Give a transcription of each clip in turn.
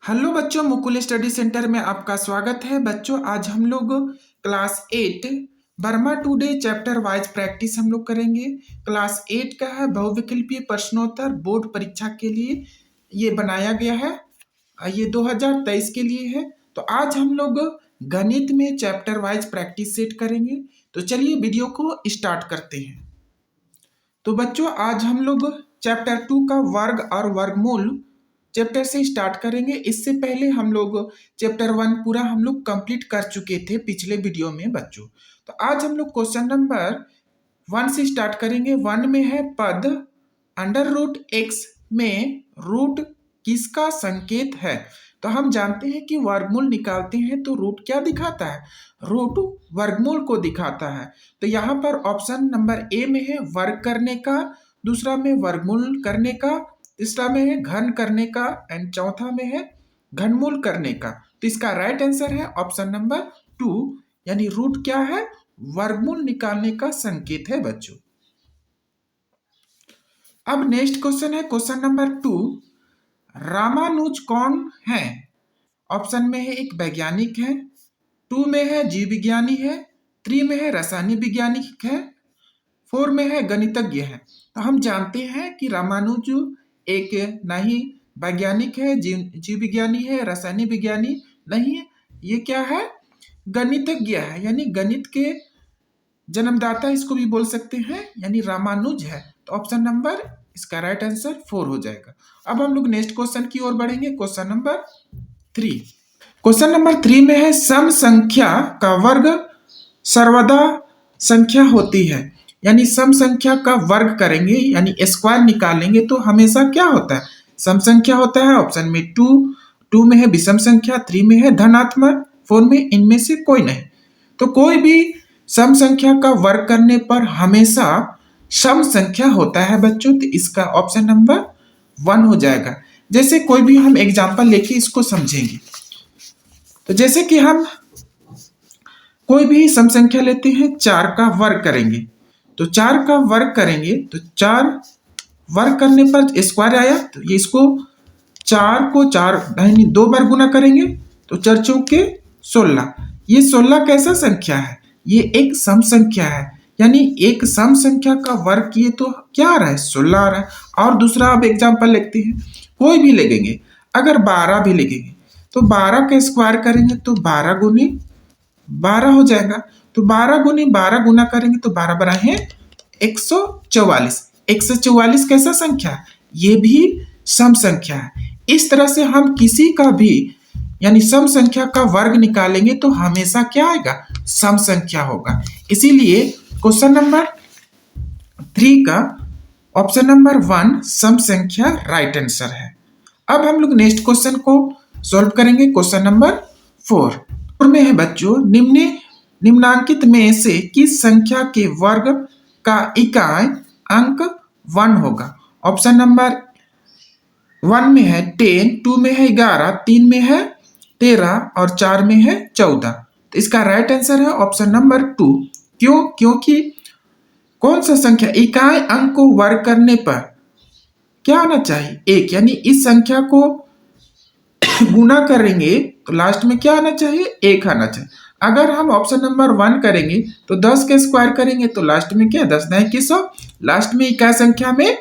Hello बच्चों, Mukul study centre में आपका स्वागत है। बच्चों, आज हम लोग class 8 Burma today chapter wise practice हम लोग करेंगे। क्लास 8 का है बहुविकल्पीय प्रश्नोत्तर बोर्ड परीक्षा के लिए ये बनाया गया है। ये 2023 के लिए है। तो आज हम लोग गणित में चैप्टर वाइज प्रैक्टिस सेट करेंगे। तो चलिए वीडियो को स्टार्ट करते हैं। तो बच्चों, आज हम लोग चैप्टर 2 का वर्ग और वर्गमूल चैप्टर से स्टार्ट करेंगे। इससे पहले हम लोग चैप्टर 1 पूरा हम लोग कंप्लीट कर चुके थे पिछले वीडियो में बच्चों। तो आज हम लोग क्वेश्चन नंबर 1 से स्टार्ट करेंगे। 1 में है पद अंडर रूट एक्स में रूट किसका संकेत है। तो हम जानते हैं कि वर्गमूल निकालते हैं तो रूट क्या दिखाता है, रूट वर्गमूल को दिखाता है। तो यहाँ पर ऑप्शन नंबर ए में है वर्ग करने का, दूसरा में वर्गमूल करने का, तीसरा में है घन करने का एंड चौथा में है घनमूल करने का। तो इसका राइट आंसर है ऑप्शन नंबर 2, यानी रूट क्या है, वर्गमूल निकालने का संकेत है बच्चों। अब नेक्स्ट क्वेश्चन है क्वेश्चन नंबर 2, रामानुज कौन है। ऑप्शन में है एक वैज्ञानिक है, 2 में है जीव विज्ञानी है, 3 में है रसायन वैज्ञानिक है, 4 में है गणितज्ञ है। तो हम जानते हैं कि रामानुज एक नहीं वैज्ञानिक है, जीव विज्ञानी है, रसायन विज्ञानी नहीं है, ये क्या है, गणितज्ञ है, यानी गणित के जन्मदाता इसको भी बोल सकते हैं, यानी रामानुज है। तो ऑप्शन नंबर इसका राइट आंसर 4 हो जाएगा। अब हम लोग नेक्स्ट क्वेश्चन की ओर बढ़ेंगे। Question number 3। क्वेश्चन नंबर 3 में है सम संख्या का वर्ग सर्वदा संख्या होती है, यानी सम संख्या का वर्ग करेंगे यानी स्क्वायर निकालेंगे तो हमेशा क्या होता है, सम संख्या होता है। ऑप्शन में 2 में है विषम संख्या, 3 में है धनात्मक, 4 में इनमें से कोई नहीं। तो कोई भी सम संख्या का वर्ग करने पर हमेशा सम संख्या होता है बच्चों। तो इसका ऑप्शन नंबर 1 हो जाएगा। जैसे कोई भी हम एग्जांपल लेके इसको समझेंगे। तो जैसे कि हम कोई भी सम संख्या लेते हैं, 4 का वर्ग करेंगे। तो 4 का वर्ग करेंगे तो 4 वर्ग करने पर स्क्वायर आया, तो ये इसको 4 को 4 यानी 2 बार गुना करेंगे तो 4 चौके 16। ये 16 कैसा संख्या है, ये एक सम संख्या है, यानी एक सम संख्या का वर्ग किए तो क्या आ रहा है, 16 आ रहा है। और दूसरा अब एग्जाम्पल लेते हैं, कोई भी लेंगे, अगर 12 भी लेंगे तो 12 का स्क्वायर करेंगे तो 12 गुनी 12 हो जाएगा। तो 12 गुनी 12 गुना करेंगे तो 12 बराबर है 144। 144 कैसा संख्या है, ये भी सम संख्या है। इस तरह से हम किसी का भी यानी सम संख्या का वर्ग निकालेंगे तो हमेशा क्या आएगा, सम संख्या होगा। इसीलिए क्वेश्चन नंबर 3 का ऑप्शन नंबर 1 सम संख्या राइट आंसर है। अब हम लोग नेक्स्ट क्वेश्चन को सॉल्व करेंगे। क्वेश्चन नंबर 4 में है बच्चों, निम्नांकित में से किस संख्या के वर्ग का इकाई अंक 1 होगा। ऑप्शन नंबर 1 में है 10, 2 में है 11, 3 में है 13 और 4 में है 14। तो इसका राइट आंसर है ऑप्शन नंबर 2। क्यों, क्योंकि कौन सा संख्या इकाई अंक को वर्ग करने पर क्या आना चाहिए, 1, यानी इस संख्या को गुना करेंगे तो लास्ट में क्या आना चाहिए, 1 आना चाहिए। अगर हम ऑप्शन नंबर 1 करेंगे तो 10 के स्क्वायर करेंगे तो लास्ट में क्या, 10 9 2100, लास्ट में इकाई संख्या में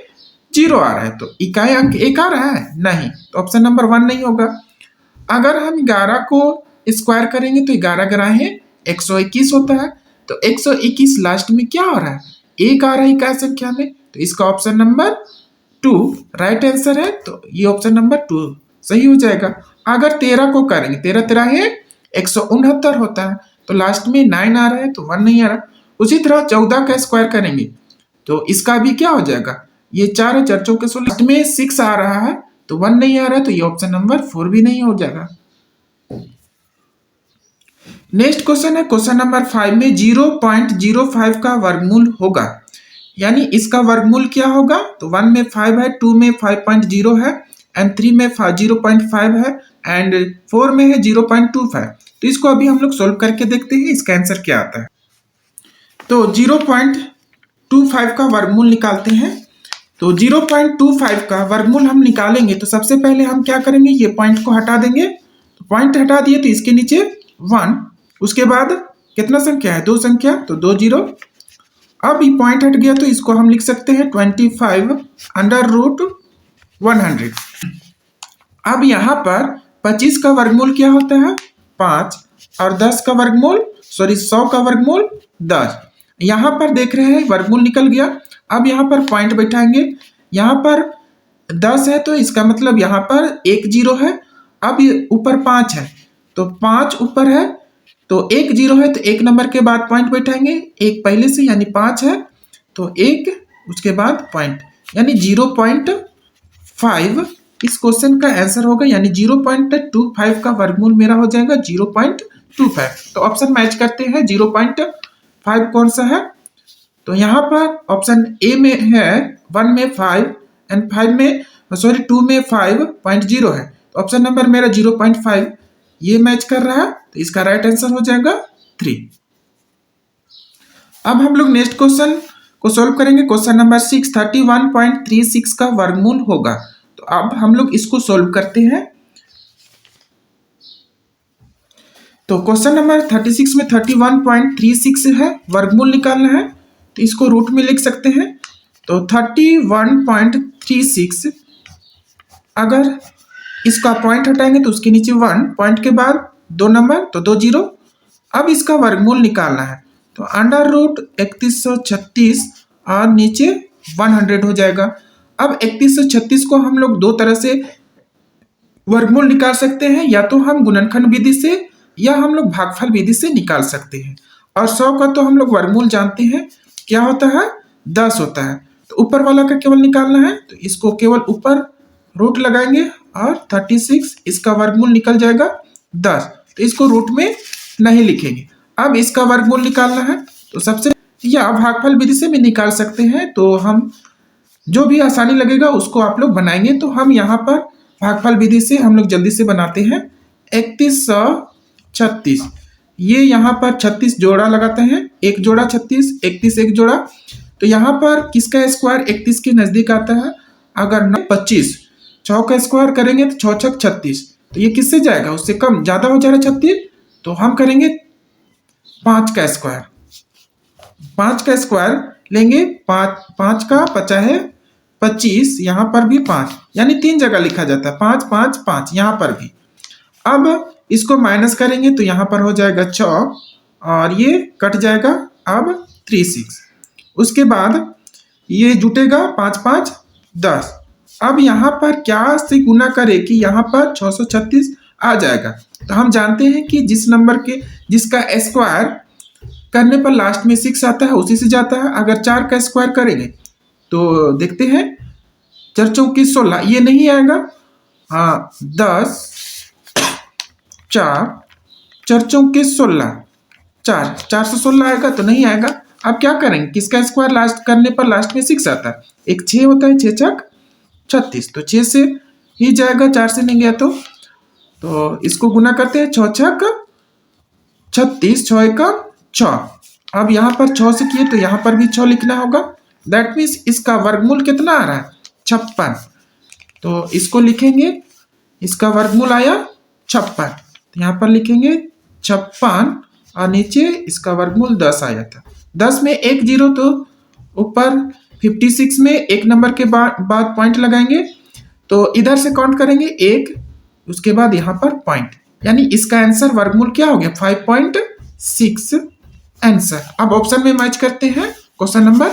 0 आ रहा है तो इकाई अंक 1 आ रहा है नहीं, तो ऑप्शन नंबर 1 नहीं होगा। अगर हम 11 को स्क्वायर करेंगे तो 11 11 है 121 होता है, तो 121 लास्ट में क्या आ रहा है, 1 आ रहा है इकाई संख्या में, तो इसका ऑप्शन नंबर 2 राइट आंसर है। तो ये ऑप्शन नंबर 2 सही हो जाएगा। अगर 13 को करेंगे, 13 13 है 169 होता है, तो लास्ट में 9 आ रहा है तो 1 नहीं आ रहा। उसी तरह 14 का स्क्वायर करेंगे तो इसका भी क्या हो जाएगा, ये 4 है 4 चौके 16, लास्ट में 6 आ रहा है तो 1 नहीं आ रहा है, तो ये ऑप्शन नंबर 4 भी नहीं हो जाएगा। नेक्स्ट क्वेश्चन है क्वेश्चन नंबर 5 में 0.05 का वर्गमूल होगा, यानी इसका वर्गमूल क्या होगा। तो 1 में 5 है, 2 में 5.0 है एंड 3 में 0.5 है एंड 4 में है 0.25। तो इसको अभी हम लोग सोल्व करके देखते हैं इसका आंसर क्या आता है। तो 0.25 का वर्गमूल निकालते हैं। तो 0.25 का वर्गमूल हम निकालेंगे तो सबसे पहले हम क्या करेंगे, ये पॉइंट को हटा देंगे। तो पॉइंट हटा दिए तो इसके नीचे 1, उसके बाद कितना संख्या है, 2 संख्या, तो 2 जीरो। अब ये पॉइंट हट गया तो इसको हम लिख सकते हैं 25 अंडर रूट 100। अब यहाँ पर 25 का वर्गमूल क्या होता है, 5, और 10 का वर्गमूल 100 का वर्गमूल 10। यहाँ पर देख रहे हैं वर्गमूल निकल गया। अब यहाँ पर पॉइंट बैठाएंगे, यहाँ पर 10 है तो इसका मतलब यहाँ पर 1 जीरो है। अब ये ऊपर 5 है तो 5 ऊपर है तो 1 जीरो है तो 1 नंबर के बाद पॉइंट बैठाएंगे, 1 पहले से यानी 5 है तो 1 उसके बाद पॉइंट, यानी 0.5 इस क्वेश्चन का आंसर होगा, यानी 0.25 का वर्गमूल मेरा हो जाएगा 0.25। तो ऑप्शन मैच करते हैं, 0.5 कौन सा है, तो यहाँ पर ऑप्शन ए में है 1 में 5 एंड 5 में 2 में 5.0 है, तो ऑप्शन नंबर मेरा 0.5 ये मैच कर रहा है, तो इसका राइट आंसर हो जाएगा 3। अब हम लोग नेक्स्ट क्वेश्चन को सॉल्व करेंगे। क्वेश्चन नंबर 6 31.36 का वर्गमूल होगा। तो अब हम लोग इसको सॉल्व करते हैं। तो क्वेश्चन नंबर 36 में 31.36 है, वर्गमूल निकालना है, तो इसको रूट में लिख सकते हैं। तो 31.36 अगर इसका पॉइंट हटाएंगे तो उसके नीचे 1, पॉइंट के बाद 2 नंबर तो 2 जीरो। अब इसका वर्गमूल निकालना है तो अंडर रूट 3136 और नीचे 100 हो जाएगा। अब 3136 को हम लोग दो तरह से वर्गमूल निकाल सकते हैं, या तो हम गुणनखंड विधि से या हम लोग भागफल विधि से निकाल सकते हैं। और 100 का तो हम लोग वर्गमूल जानते हैं क्या होता है, 10 होता है। तो ऊपर वाला का केवल निकालना है, तो इसको केवल ऊपर रूट लगाएंगे और 36 इसका वर्गमूल निकल जाएगा 10, तो इसको रूट में नहीं लिखेंगे। अब इसका वर्गमूल निकालना है तो सबसे या भागफल विधि से भी निकाल सकते हैं, तो हम जो भी आसानी लगेगा उसको आप लोग बनाएंगे। तो हम यहाँ पर भागफल विधि से हम लोग जल्दी से बनाते हैं। 3136 ये यहाँ पर 36 जोड़ा लगाते हैं, एक जोड़ा 36, 31 एक जोड़ा, तो यहाँ पर किसका स्क्वायर 31 के नजदीक आता है, अगर 25 6 का स्क्वायर करेंगे तो 6 छक 36, तो ये किससे जाएगा, उससे कम ज्यादा हो जा रहा है 36, तो हम करेंगे 5 का स्क्वायर, 5 का स्क्वायर लेंगे, 5 का 50 है 25, यहाँ पर भी 5, यानी 3 जगह लिखा जाता है 5 5 5, यहाँ पर भी। अब इसको माइनस करेंगे तो यहाँ पर हो जाएगा 6 और ये कट जाएगा, अब 36, उसके बाद ये जुटेगा 5 5 10। अब यहाँ पर क्या से गुना करें कि यहाँ पर 636 आ जाएगा। तो हम जानते हैं कि जिस नंबर के जिसका स्क्वायर करने पर लास्ट में 6 आता है उसी से जाता है। अगर 4 का स्क्वायर करेंगे तो देखते हैं 4 चौके 16, ये नहीं आएगा, हाँ 10 4 4 चौके 16, 416 आएगा तो नहीं आएगा। अब क्या करेंगे, किसका स्क्वायर लास्ट करने पर लास्ट में 6 आता है, एक 6 होता है, 6 छक 36, तो 6 से ही जाएगा, 4 से नहीं गया तो इसको गुना करते हैं, 6 छक 36, 6 एकम 6। अब यहाँ पर 6 से किए तो यहाँ पर भी 6 लिखना होगा, दैट मीन्स इसका वर्गमूल कितना आ रहा है 56, तो इसको लिखेंगे, इसका वर्गमूल आया 56, तो यहाँ पर लिखेंगे 56 और नीचे इसका वर्गमूल 10 आया था। 10 में 1 जीरो तो ऊपर 56 में 1 नंबर के बाद पॉइंट लगाएंगे, तो इधर से काउंट करेंगे 1, उसके बाद यहाँ पर पॉइंट, यानी इसका आंसर वर्गमूल क्या हो गया 5.6 आंसर। अब ऑप्शन में मैच करते हैं, क्वेश्चन नंबर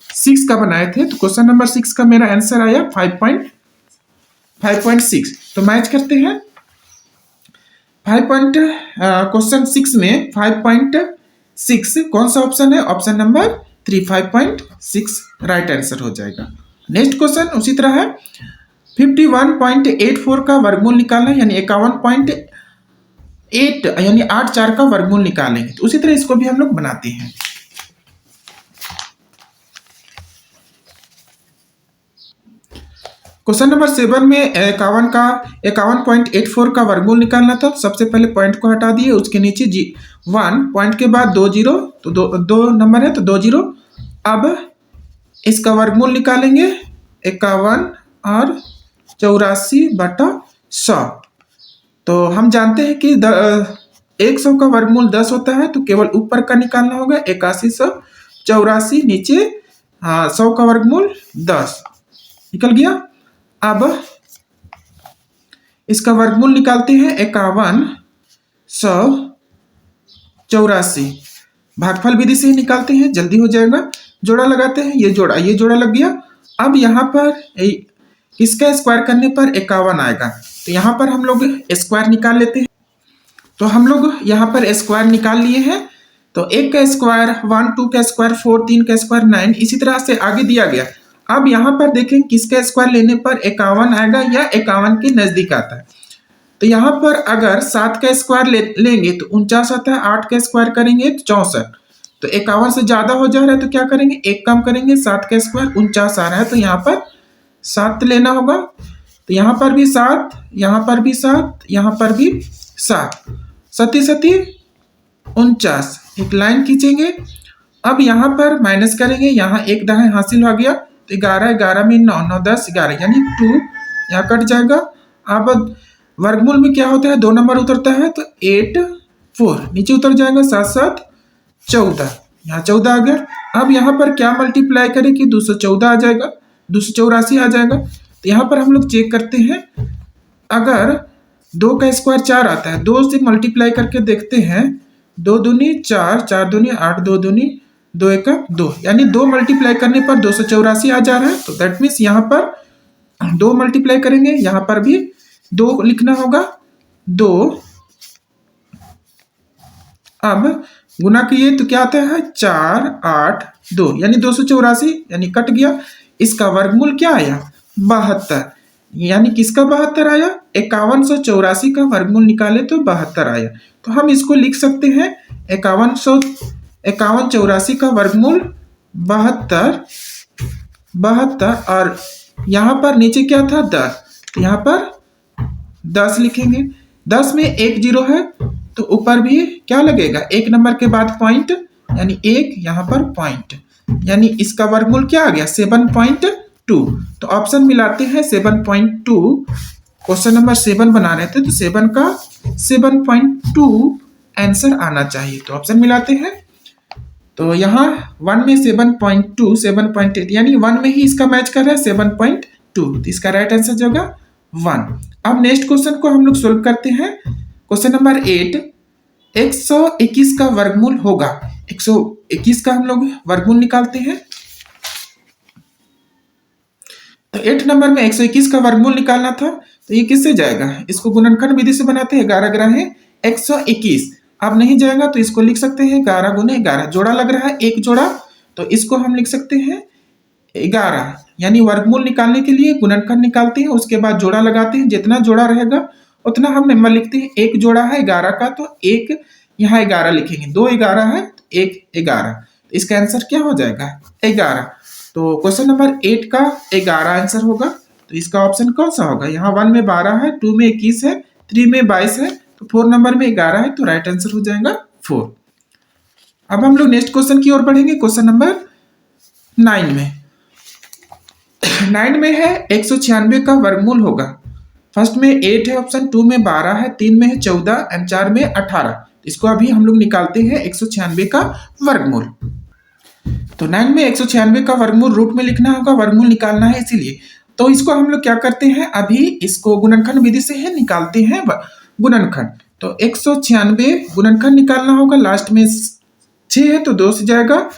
6 का बनाए थे, तो क्वेश्चन नंबर 6 का मेरा आंसर आया 5.6, तो मैच करते हैं। क्वेश्चन 6 में 5.6 कौन सा ऑप्शन है, ऑप्शन नंबर 3 5.6 राइट आंसर हो जाएगा। नेक्स्ट क्वेश्चन उसी तरह है, 51.84 का वर्गमूल निकालना है, यानी 51.8 यानी 8 का वर्गमूल निकालेंगे, तो उसी तरह इसको भी हम लोग बनाते हैं। क्वेश्चन नंबर 7 में 51.84 का वर्गमूल निकालना था। सबसे पहले पॉइंट को हटा दिए, उसके नीचे 1, पॉइंट के बाद 2 जीरो, तो दो नंबर है तो 2 जीरो। अब इसका वर्गमूल निकालेंगे 51 और 84/100। तो हम जानते हैं कि 100 का वर्गमूल 10 होता है, तो केवल ऊपर का निकालना होगा 8184, नीचे 100 का वर्गमूल 10 निकल गया। अब इसका वर्गमूल निकालते हैं 5184, भागफल विधि से ही निकालते हैं, जल्दी हो जाएगा। जोड़ा लगाते हैं, ये जोड़ा लग गया। अब यहाँ पर इसका स्क्वायर करने पर 51 आएगा, तो यहाँ पर हम लोग स्क्वायर निकाल लेते हैं। तो हम लोग यहाँ पर स्क्वायर निकाल लिए हैं, तो 1 का स्क्वायर 1, 2 का स्क्वायर 4, 3 का स्क्वायर 9, इसी तरह से आगे दिया गया। अब यहाँ पर देखें किसका स्क्वायर लेने पर 51 आएगा या 51 के नजदीक आता है। तो यहाँ पर अगर 7 का स्क्वायर लेंगे तो 49 आता है, 8 का स्क्वायर करेंगे तो 64, तो 51 से ज्यादा हो जा रहा है तो क्या करेंगे, एक कम करेंगे, 7 का स्क्वायर 49 आ रहा है, तो यहाँ पर 7 लेना होगा। तो यहाँ पर भी 7, यहाँ पर भी 7, यहाँ पर भी 7, 7 49, एक लाइन खींचेंगे। अब यहाँ पर माइनस करेंगे, यहाँ एक दाएं हासिल हो गया, तो 11, 11 में 9, 9 10 11, यानी 2 यहाँ कट जाएगा। अब वर्गमूल में क्या होता है, 2 नंबर उतरता है, तो 8 4 नीचे उतर जाएगा, 7 7 14, यहाँ 14 आ गया। अब यहाँ पर क्या मल्टीप्लाई करें कि 214 आ जाएगा, 284 आ जाएगा। तो यहाँ पर हम लोग चेक करते हैं, अगर 2 का स्क्वायर 4 आता है, 2 से मल्टीप्लाई करके देखते हैं, 2 दूनी 4, 4 दूनी 8, 2 दूनी 2 1 2, यानी 2 मल्टीप्लाई करने पर 284 आ जा रहा है। तो दैट मीन्स यहाँ पर 2 मल्टीप्लाई करेंगे, यहाँ पर भी 2 लिखना होगा, 2। अब गुना किए तो क्या आता है, 4 8 2, यानी 284, यानी कट गया। इसका वर्गमूल क्या आया, 72, यानी किसका 72 आया, 5184 का वर्गमूल निकाले तो 72 आया। तो हम इसको लिख सकते हैं 5184 का वर्गमूल 72, और यहाँ पर नीचे क्या था, 10, तो यहाँ पर 10 लिखेंगे। 10 में 1 0 है, तो ऊपर भी क्या लगेगा, 1 नंबर के बाद पॉइंट, यानी 1, यहाँ पर पॉइंट, यानी इसका वर्गमूल क्या आ गया, 7.2। तो ऑप्शन मिलाते हैं 7.2, क्वेश्चन नंबर 7 बना रहे थे, तो 7 का 7.2 आंसर आना चाहिए। तो ऑप्शन मिलाते हैं, तो यहाँ 1 में 7.2, 7.8, यानी 1 में ही इसका मैच कर रहा है 7.2, तो इसका राइट आंसर जो होगा 1। अब नेक्स्ट क्वेश्चन को हम लोग सोल्व करते हैं। क्वेश्चन नंबर 8, 121 का वर्गमूल होगा, 121 का हम लोग वर्गमूल निकालते हैं। तो 8 नंबर में 121 का वर्गमूल निकालना था, तो ये किससे जाएगा, इसको गुणनखंड विधि से बनाते हैं, 11 11 है 121। अब नहीं जाएगा तो इसको लिख सकते हैं 11 गुने 11, जोड़ा लग रहा है, एक जोड़ा, तो इसको हम लिख सकते हैं 11, यानी वर्गमूल निकालने के लिए गुणनखंड निकालते हैं, उसके बाद जोड़ा लगाते हैं, जितना जोड़ा रहेगा उतना हम नंबर लिखते हैं। एक जोड़ा है 11 का, तो एक यहाँ 11 लिखेंगे, 2 11 है तो 1 11, तो इसका आंसर क्या हो जाएगा, 11। तो क्वेश्चन नंबर 8 का 11 आंसर होगा। तो इसका ऑप्शन कौन सा होगा, यहाँ 1 में 12 है, 2 में 21 है, 3 में 22 है, तो 4 नंबर में 11 है, तो राइट आंसर हो जाएगा 4। अब हम लोग नेक्स्ट क्वेश्चन की ओर बढ़ेंगे। क्वेश्चन नंबर 9 में 9 में है 196 का वर्गमूल होगा। फर्स्ट में 8 है ऑप्शन, 2 में 12 है, 3 में है 14 एंड 4 में 18। इसको अभी हम लोग निकालते हैं 196 का वर्गमूल। तो 9 में 196 का वर्गमूल रूट में लिखना होगा, वर्गमूल निकालना है इसीलिए। तो इसको हम लोग क्या करते हैं, अभी इसको गुणनखंड विधि से है निकालते हैं गुणनखंड। तो 196 गुणनखंड निकालना होगा, लास्ट में 6 है तो 2 से जाएगा,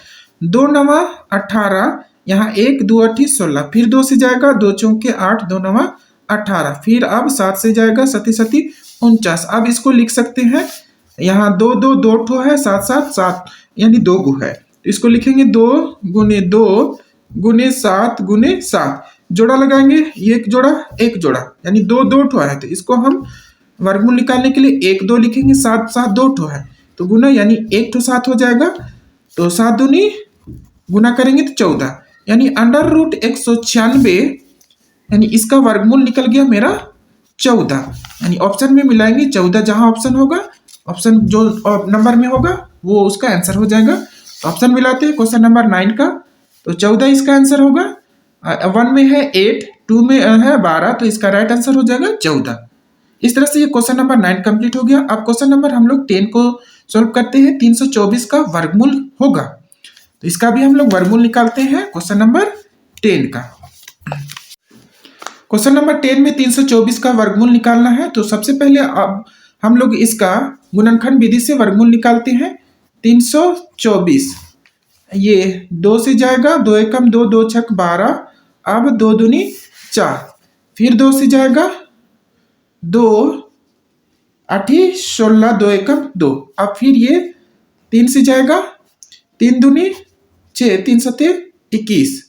2 9 18, यहाँ 1 2 8 16, फिर 2 से जाएगा, 2 चौके 8, 2 9 18, फिर अब 7 से जाएगा, 7 7 49। अब इसको लिख सकते हैं, यहाँ 2 2 2 ठो है, 7 7 7, यानी 2 गु है, तो इसको लिखेंगे 2 गुने 2 गुने 7 गुने 7, जोड़ा लगाएंगे, एक जोड़ा, यानी 2 2 ठो है, तो इसको हम वर्गमूल निकालने के लिए 1 2 लिखेंगे, 7 7 2 ठो है, तो गुना, यानी 1 ठो 7 हो जाएगा, तो 7 दूनी गुना करेंगे तो 14, यानी अंडर रूट 196, यानी इसका वर्गमूल निकल गया मेरा 14, यानी ऑप्शन में मिलाएंगे 14, जहां ऑप्शन होगा, ऑप्शन जो नंबर में होगा वो उसका आंसर हो जाएगा। तो ऑप्शन मिलाते हैं क्वेश्चन नंबर 9 का, तो 14 इसका आंसर होगा, 1 में है 8, 2 में है 12, तो इसका राइट आंसर हो जाएगा 14। इस तरह से ये क्वेश्चन नंबर 9 कंप्लीट हो गया। अब क्वेश्चन नंबर हम लोग 10 को सॉल्व करते हैं। 324 का वर्गमूल होगा, तो इसका भी हम लोग वर्गमूल निकालते हैं क्वेश्चन नंबर 10 का। क्वेश्चन नंबर 10 में 324 का वर्गमूल निकालना है, तो सबसे पहले अब हम लोग इसका गुणनखंड विधि से वर्गमूल निकालते हैं। 324 ये 2 से जाएगा, 2 एकम 2, 2 छक 12, अब 2 दूनी 4, फिर 2 से जाएगा, 2 8 16, 2 एकम 2, अब फिर ये 3 से जाएगा, 3 दूनी 6, 3 सते 21,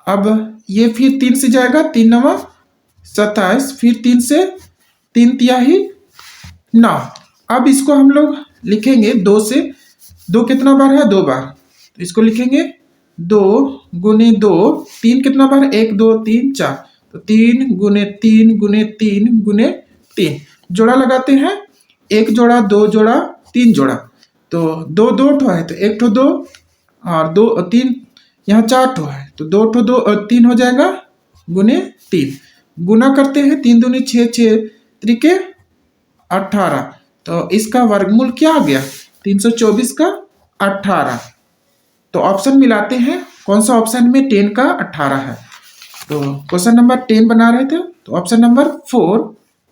अब ये फिर 3 से जाएगा, 3 नवा 27, फिर 3 से 3 तिहाई 9। अब इसको हम लोग लिखेंगे 2 से, 2 कितना बार है, 2 बार, तो इसको लिखेंगे 2 गुने 2, 3 कितना बार, 1 2 3 4, तो 3 गुने 3 गुने 3 गुने 3, जोड़ा लगाते हैं, 1 जोड़ा 2 जोड़ा 3 जोड़ा, तो 2 2 ठो है, तो 1 ठो 2 और 2 3, यहाँ 4 ठो है, तो 2 ठो 2 और 3 हो जाएगा गुने 3, गुना करते हैं, 3 दूनी 6, 6 त्रिके 18, तो इसका वर्गमूल क्या आ गया, 324 का 18। तो ऑप्शन मिलाते हैं, कौन सा ऑप्शन में 10 का 18 है। तो क्वेश्चन नंबर 10 बना रहे थे, तो ऑप्शन नंबर 4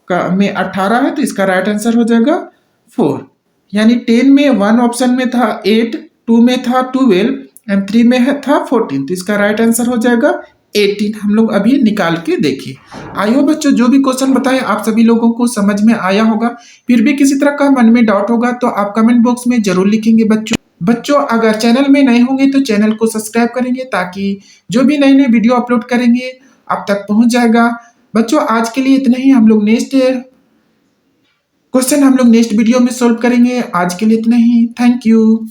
का में 18 है, तो इसका राइट आंसर हो जाएगा 4। यानी 10 में 1 ऑप्शन में था 8, 2 में था 12 एंड 3 में था 14, तो इसका राइट आंसर हो जाएगा 18। हम लोग अभी निकाल के देखिए। आई होप बच्चों जो भी क्वेश्चन बताए आप सभी लोगों को समझ में आया होगा। फिर भी किसी तरह का मन में डाउट होगा तो आप कमेंट बॉक्स में जरूर लिखेंगे बच्चों अगर चैनल में नए होंगे तो चैनल को सब्सक्राइब करेंगे, ताकि जो भी नई नई वीडियो अपलोड करेंगे आप तक पहुंच जाएगा। बच्चों आज के लिए इतना ही, हम लोग नेक्स्ट क्वेश्चन हम लोग नेक्स्ट वीडियो में सॉल्व करेंगे। आज के लिए इतना ही, थैंक यू।